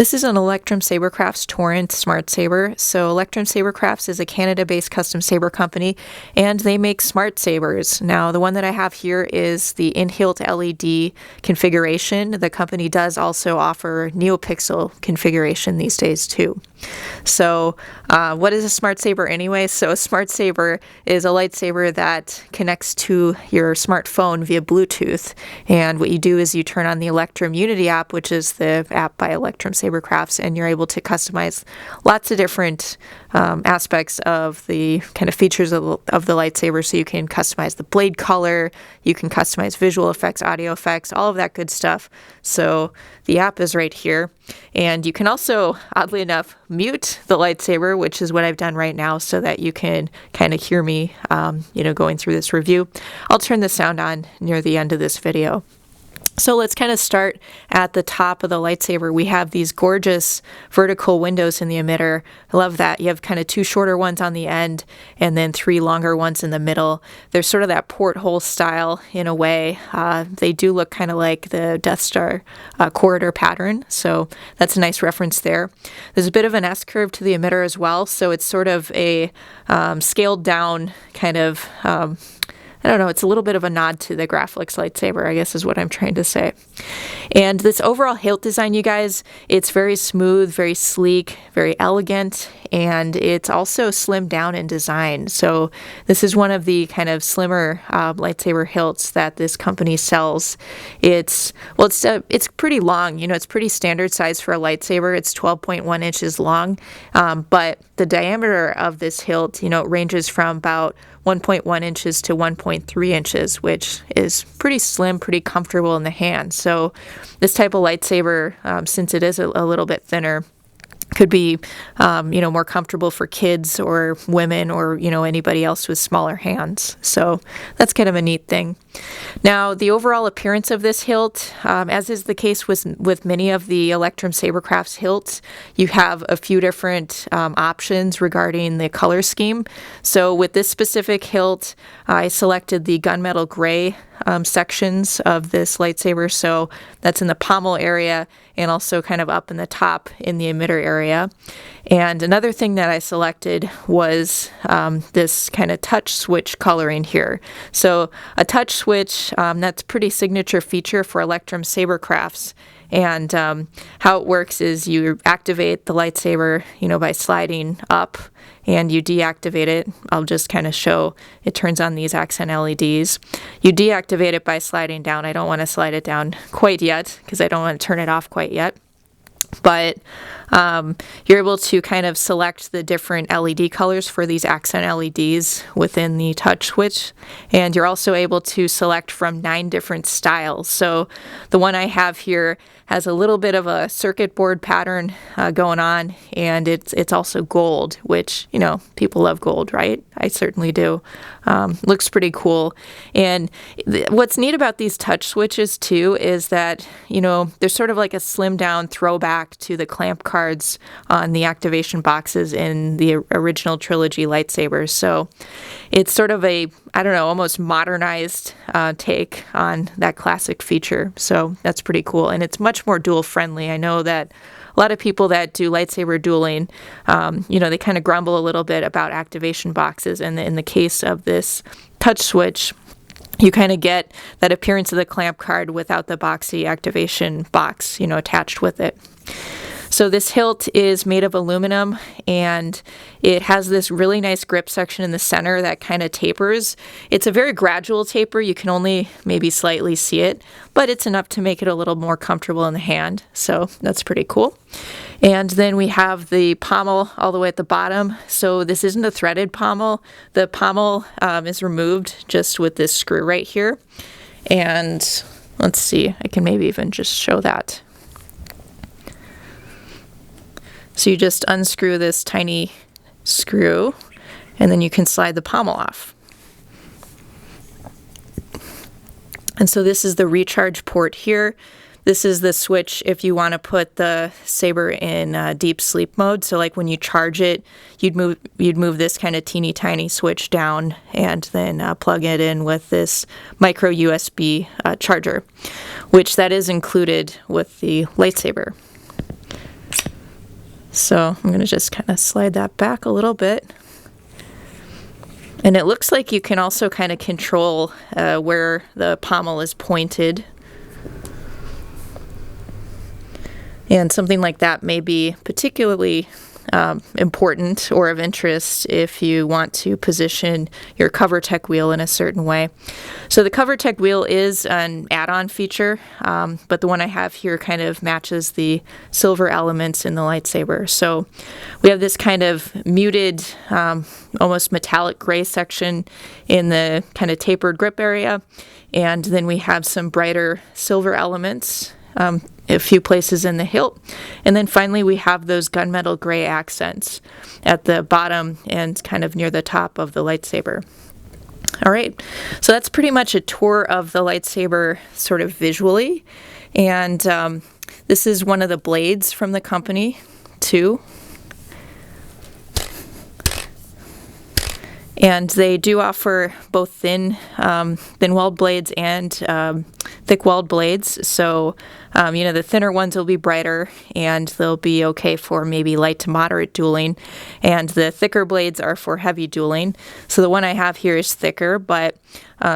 This is an Electrum Sabercrafts Torrent Smart Saber. So Electrum Sabercrafts is a Canada-based custom saber company, and they make smart sabers. Now, the one that I have here is the Hilt LED configuration. The company does also offer NeoPixel configuration these days too. So what is a smart saber anyway? So a smart saber is a lightsaber that connects to your smartphone via Bluetooth. And what you do is you turn on the Electrum Unity app, which is the app by Electrum Sabercrafts, and you're able to customize lots of different aspects of the kind of features of the lightsaber. So you can customize the blade color, you can customize visual effects, audio effects, all of that good stuff. So the app is right here. And you can also, oddly enough, mute the lightsaber, which is what I've done right now so that you can kind of hear me, going through this review. I'll turn the sound on near the end of this video. So let's kind of start at the top of the lightsaber. We have these gorgeous vertical windows in the emitter. I love that. You have kind of two shorter ones on the end and then three longer ones in the middle. They're sort of that porthole style in a way. They do look kind of like the Death Star corridor pattern, so that's a nice reference there. There's a bit of an S-curve to the emitter as well, so it's sort of a scaled down kind of I don't know, it's a little bit of a nod to the Graflex lightsaber, I guess is what I'm trying to say. And this overall hilt design, you guys, it's very smooth, very sleek, very elegant, and it's also slimmed down in design. So this is one of the kind of slimmer lightsaber hilts that this company sells. It's pretty long, it's pretty standard size for a lightsaber. It's 12.1 inches long, but the diameter of this hilt, it ranges from about 1.1 inches to 1.3 inches, which is pretty slim, pretty comfortable in the hand. So this type of lightsaber, since it is a little bit thinner, could be, more comfortable for kids or women or, anybody else with smaller hands. So that's kind of a neat thing. Now, the overall appearance of this hilt, as is the case with many of the Electrum Sabercrafts hilts, you have a few different options regarding the color scheme. So with this specific hilt, I selected the gunmetal gray sections of this lightsaber. So that's in the pommel area and also kind of up in the top in the emitter area. And another thing that I selected was this kind of touch switch coloring here. So a touch switch, that's a pretty signature feature for Electrum Sabercrafts. And how it works is you activate the lightsaber, by sliding up, and you deactivate it. I'll just kind of show it turns on these accent LEDs. You deactivate it by sliding down. I don't want to slide it down quite yet because I don't want to turn it off quite yet. But you're able to kind of select the different LED colors for these accent LEDs within the touch switch. And you're also able to select from 9 different styles. So the one I have here has a little bit of a circuit board pattern going on, and it's also gold, which, people love gold, right? I certainly do. Looks pretty cool. And what's neat about these touch switches too is that, they're sort of like a slimmed down throwback to the clamp cards on the activation boxes in the original trilogy lightsabers. So it's sort of a, almost modernized take on that classic feature. So that's pretty cool. And it's much more dual friendly. I know that a lot of people that do lightsaber dueling, they kind of grumble a little bit about activation boxes. And in the case of this touch switch, you kind of get that appearance of the clamp card without the boxy activation box, attached with it. So this hilt is made of aluminum, and it has this really nice grip section in the center that kind of tapers. It's a very gradual taper. You can only maybe slightly see it, but it's enough to make it a little more comfortable in the hand. So that's pretty cool. And then we have the pommel all the way at the bottom. So this isn't a threaded pommel. The pommel is removed just with this screw right here. And let's see, I can maybe even just show that. So you just unscrew this tiny screw, and then you can slide the pommel off. And so this is the recharge port here. This is the switch if you want to put the saber in deep sleep mode. So like when you charge it, you'd move this kind of teeny tiny switch down and then plug it in with this micro USB charger, which that is included with the lightsaber. So I'm going to just kind of slide that back a little bit. And it looks like you can also kind of control where the pommel is pointed. And something like that may be particularly important or of interest if you want to position your CoverTech wheel in a certain way. So the CoverTech wheel is an add-on feature, but the one I have here kind of matches the silver elements in the lightsaber. So we have this kind of muted, almost metallic gray section in the kind of tapered grip area, and then we have some brighter silver elements a few places in the hilt. And then finally we have those gunmetal gray accents at the bottom and kind of near the top of the lightsaber. All right, so that's pretty much a tour of the lightsaber sort of visually. And this is one of the blades from the company too. And they do offer both thin-walled blades and thick-walled blades. So, the thinner ones will be brighter and they'll be okay for maybe light to moderate dueling. And the thicker blades are for heavy dueling. So the one I have here is thicker, but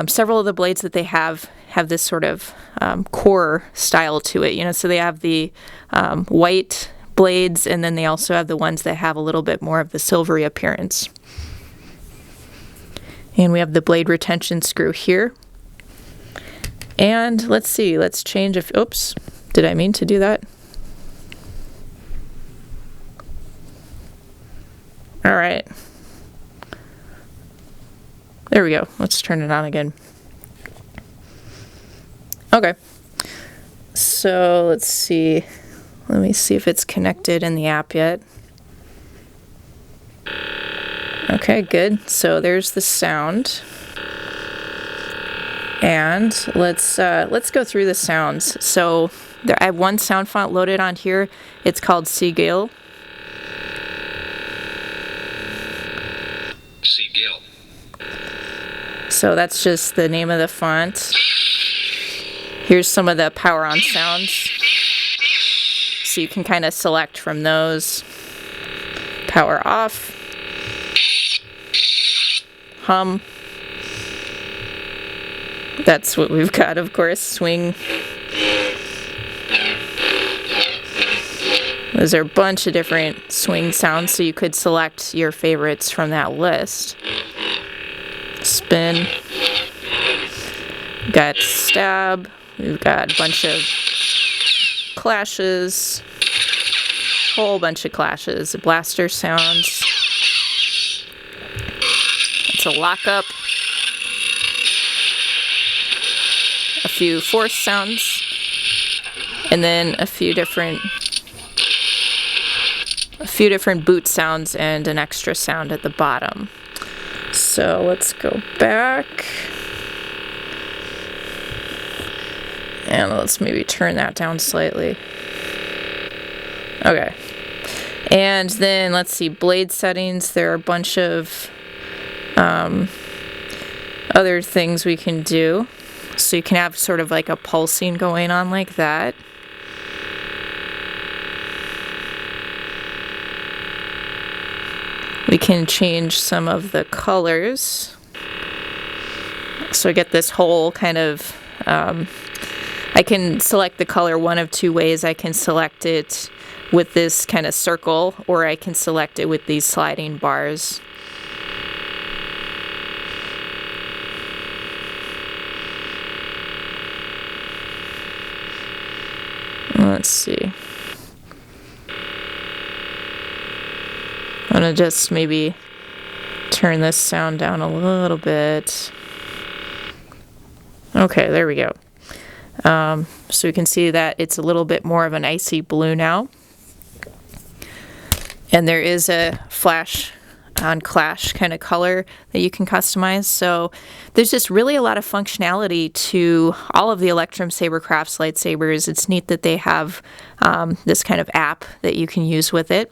several of the blades that they have this sort of core style to it. So they have the white blades, and then they also have the ones that have a little bit more of the silvery appearance. And we have the blade retention screw here. And let's see, let's change oops, did I mean to do that? All right. There we go. Let's turn it on again. Okay. So let's see. Let me see if it's connected in the app yet. Okay, good. So there's the sound. And let's go through the sounds. So I have one sound font loaded on here. It's called Seagull. Seagull. So that's just the name of the font. Here's some of the power on sounds. So you can kind of select from those. Power off. Hum. That's what we've got, of course. Swing. Those are a bunch of different swing sounds, so you could select your favorites from that list. Spin. We've got stab. We've got a bunch of clashes. Whole bunch of clashes. Blaster sounds. It's a lockup. A few force sounds. And then a few different boot sounds and an extra sound at the bottom. So let's go back. And let's maybe turn that down slightly. Okay. And then let's see, blade settings. There are a bunch of other things we can do. So you can have sort of like a pulsing going on like that. We can change some of the colors. So I get this whole kind of, I can select the color one of two ways. I can select it with this kind of circle, or I can select it with these sliding bars. Let's see. I'm going to just maybe turn this sound down a little bit. Okay, there we go. So you can see that it's a little bit more of an icy blue now. And there is a flash on clash kind of color that you can customize. So there's just really a lot of functionality to all of the Electrum Sabercrafts lightsabers. It's neat that they have this kind of app that you can use with it.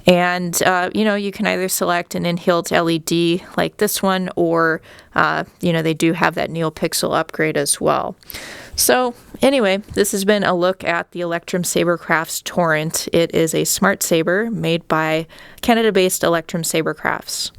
And, you can either select an in-hilt LED like this one, or, they do have that NeoPixel upgrade as well. So anyway, this has been a look at the Electrum Sabercrafts Torrent. It is a smart saber made by Canada-based Electrum Sabercrafts.